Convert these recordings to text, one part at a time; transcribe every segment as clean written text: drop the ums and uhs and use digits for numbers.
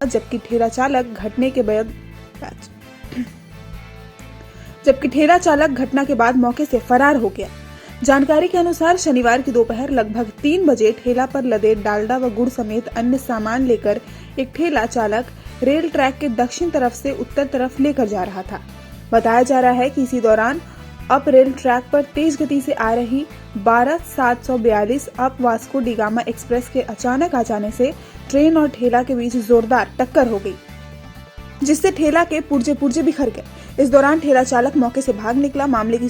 जबकि ठेला चालक घटना के बाद मौके से फरार हो गया। जानकारी के अनुसार शनिवार की दोपहर लगभग 3 बजे ठेला पर लदे डालडा व गुड़ समेत अन्य सामान लेकर एक ठेला चालक रेल ट्रैक के दक्षिण तरफ से उत्तर तरफ लेकर जा रहा था। बताया जा रहा है कि इसी दौरान अप रेल ट्रैक पर तेज गति से आ रही 12-742 up Vasco D gamma express के अचानक आ जाने से ट्रेन और ठेला के बीच जोरदार टक्कर हो गई, जिससे ठेला के पुर्जे बिखर गए। इस दौरान ठेला चालक मौके से भाग निकला। मामले की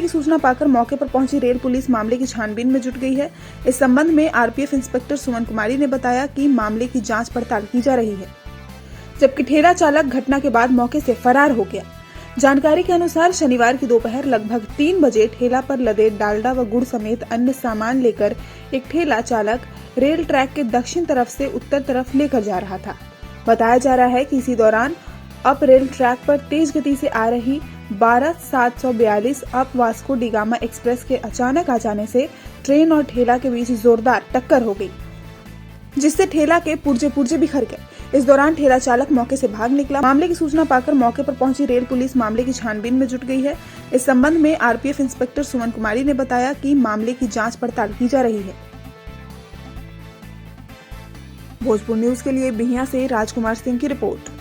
सूचना पाकर मौके पर पहुंची रेल पुलिस मामले की छानबीन में जुट गई है। इस संबंध में आरपीएफ इंस्पेक्टर सुमन कुमारी ने बताया कि मामले की जांच पड़ताल की जा रही है, जबकि ठेला चालक घटना के बाद मौके से फरार हो गया। जानकारी के अनुसार शनिवार की दोपहर लगभग 3 बजे ठेला पर लदे डालडा व गुड़ समेत अन्य सामान लेकर एक ठेला चालक रेल ट्रैक के दक्षिण तरफ से उत्तर तरफ लेकर जा रहा था। बताया जा रहा है कि इसी दौरान अप रेल ट्रैक पर तेज गति से आ रही 12-742 up Vasco D gamma express के अचानक आ जाने से ट्रेन और ठेला के बीच जोरदार टक्कर हो गई, जिससे ठेला के पुर्जे बिखर गए। इस दौरान ठेला चालक मौके से भाग निकला। मामले की सूचना पाकर मौके पर पहुंची रेल पुलिस मामले की छानबीन में जुट गई है। इस संबंध में आरपीएफ इंस्पेक्टर सुमन कुमारी ने बताया कि मामले की जांच पड़ताल की जा रही है। भोजपुर न्यूज के लिए बिहियां से राजकुमार सिंह की रिपोर्ट।